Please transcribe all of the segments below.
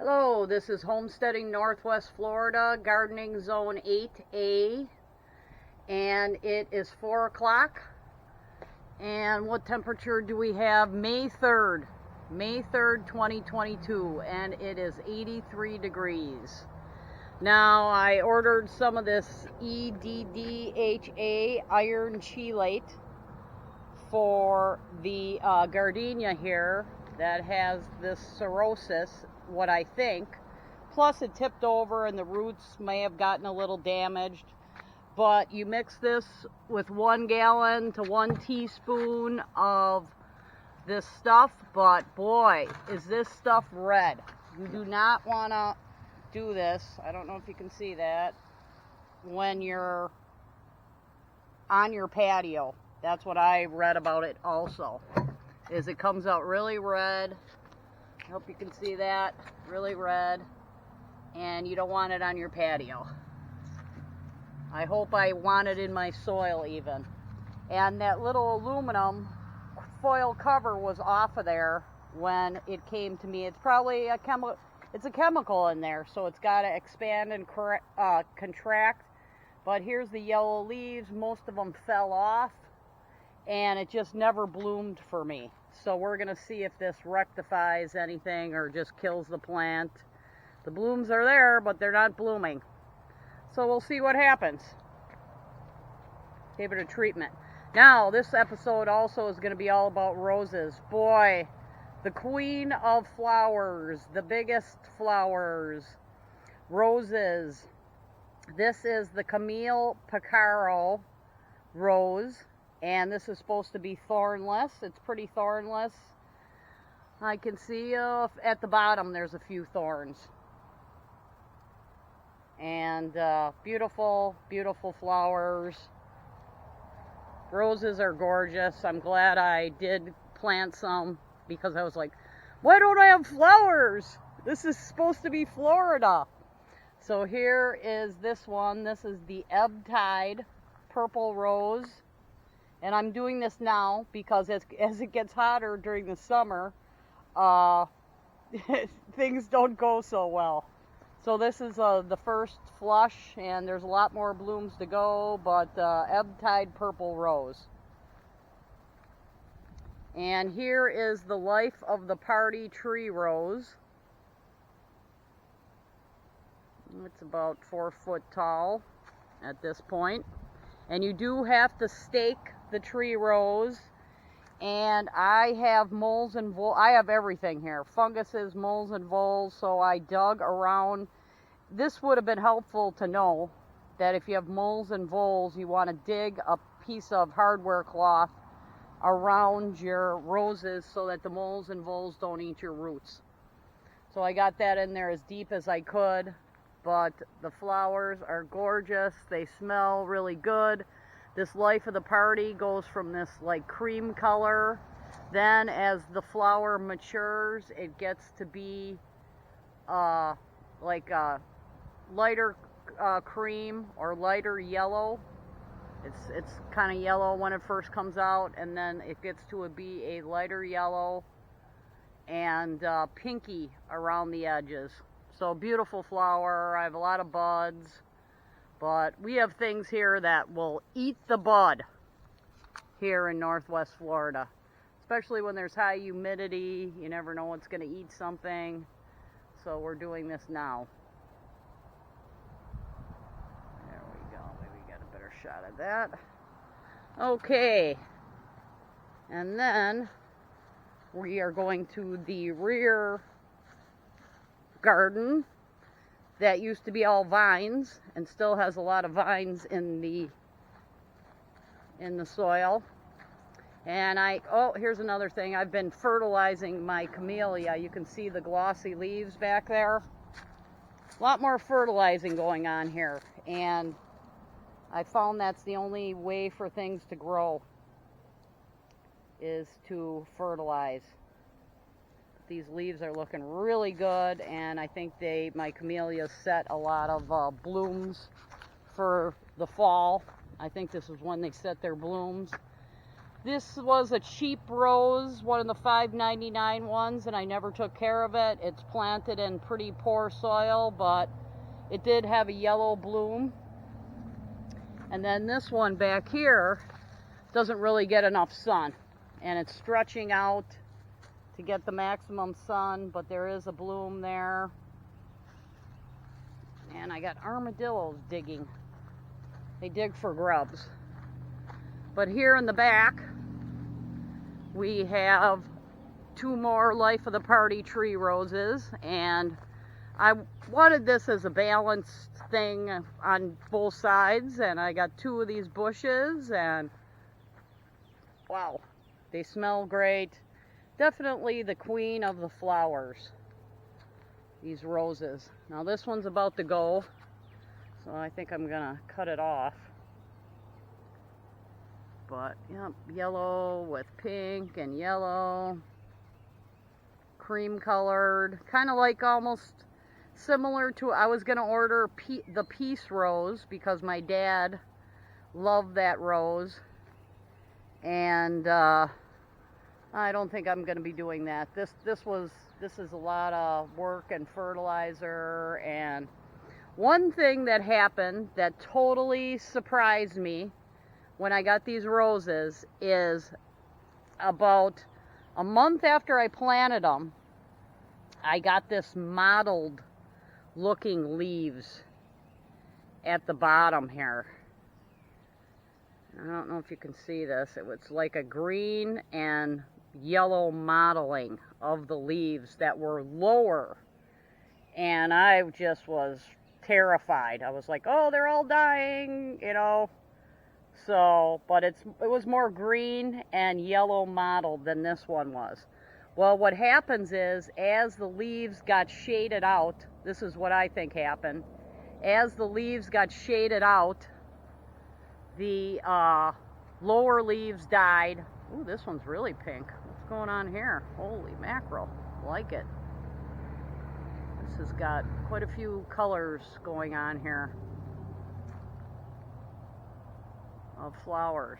Hello, this is Homesteading Northwest Florida, Gardening Zone 8A, and it is 4 o'clock. And what temperature do we have? May 3rd, 2022, and it is 83 degrees. Now, I ordered some of this EDDHA iron chelate for the gardenia here that has this cirrhosis, what I think. Plus it tipped over and the roots may have gotten a little damaged. But you mix this with 1 gallon to 1 teaspoon of this stuff. But boy, is this stuff red. You do not want to do this. I don't know if you can see that. When you're on your patio. That's what I read about it also. Is it comes out really red. I hope you can see that. Really red. And you don't want it on your patio. I hope I want it in my soil even. And that little aluminum foil cover was off of there when it came to me. It's probably a chemical. It's a chemical in there, so it's got to expand and contract. But here's the yellow leaves. Most of them fell off, and it just never bloomed for me. So we're going to see if this rectifies anything or just kills the plant. The blooms are there, but they're not blooming. So we'll see what happens. Give it a treatment. Now, this episode also is going to be all about roses. Boy, the queen of flowers, the biggest flowers, roses. This is the Camille Picaro rose. And this is supposed to be thornless. It's pretty thornless. I can see at the bottom there's a few thorns. And beautiful, beautiful flowers. Roses are gorgeous. I'm glad I did plant some because I was like, why don't I have flowers? This is supposed to be Florida. So here is this one. This is the Ebb Tide Purple Rose. And I'm doing this now because as it gets hotter during the summer, things don't go so well. So this is the first flush, and there's a lot more blooms to go, but Ebb Tide Purple Rose. And here is the Life of the Party Tree Rose. It's about 4 foot tall at this point. And you do have to stake the tree rose, and I have moles and voles. I have everything here, funguses, moles and voles, so I dug around. This would have been helpful to know that if you have moles and voles, you want to dig a piece of hardware cloth around your roses so that the moles and voles don't eat your roots. So I got that in there as deep as I could, but the flowers are gorgeous. They smell really good. This Life of the Party goes from this like cream color. Then as the flower matures, it gets to be like a lighter cream or lighter yellow. It's kind of yellow when it first comes out, and then it gets to be a lighter yellow and pinky around the edges. So beautiful flower. I have a lot of buds. But we have things here that will eat the bud here in Northwest Florida. Especially when there's high humidity. You never know what's going to eat something. So we're doing this now. There we go. Maybe we got a better shot of that. Okay. And then we are going to the rear garden. That used to be all vines and still has a lot of vines in the soil. And here's another thing. I've been fertilizing my camellia. You can see the glossy leaves back there. A lot more fertilizing going on here. And I found that's the only way for things to grow is to fertilize. These leaves are looking really good, and I think my camellias set a lot of blooms for the fall. I think this is when they set their blooms. This was a cheap rose, one of the $5.99 ones, and I never took care of it. It's planted in pretty poor soil, but it did have a yellow bloom. And then this one back here doesn't really get enough sun, and it's stretching out to get the maximum sun, but there is a bloom there. And I got armadillos digging. They dig for grubs. But here in the back, we have 2 more Life of the Party tree roses, and I wanted this as a balanced thing on both sides, and I got 2 of these bushes, and wow, they smell great. Definitely the queen of the flowers, these roses. Now this one's about to go, so I think I'm gonna cut it off. But yeah, yellow with pink and yellow, cream colored, kind of like almost similar to, I was gonna order the peace rose because my dad loved that rose, and I don't think I'm gonna be doing that. This is a lot of work and fertilizer. And one thing that happened that totally surprised me when I got these roses is about a month after I planted them, I got this mottled looking leaves at the bottom here. I don't know if you can see this. It was like a green and yellow mottling of the leaves that were lower, and I just was terrified. I was like, oh, they're all dying, you know. So, but it was more green and yellow mottled than this one was. Well, what happens is, as the leaves got shaded out, this is what I think happened. As the leaves got shaded out, the lower leaves died. Ooh, this one's really pink. What's going on here? Holy mackerel. Like it. This has got quite a few colors going on here of flowers.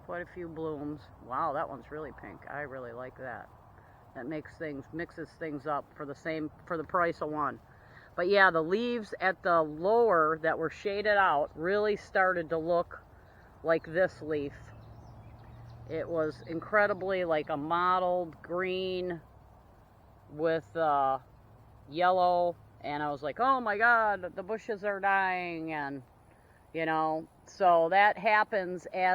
Quite a few blooms. Wow, that one's really pink. I really like that. That mixes things up for the price of one. But yeah, the leaves at the lower that were shaded out really started to look like this leaf. It was incredibly like a mottled green with yellow, and I was like, oh my God, the bushes are dying, and you know, so that happens as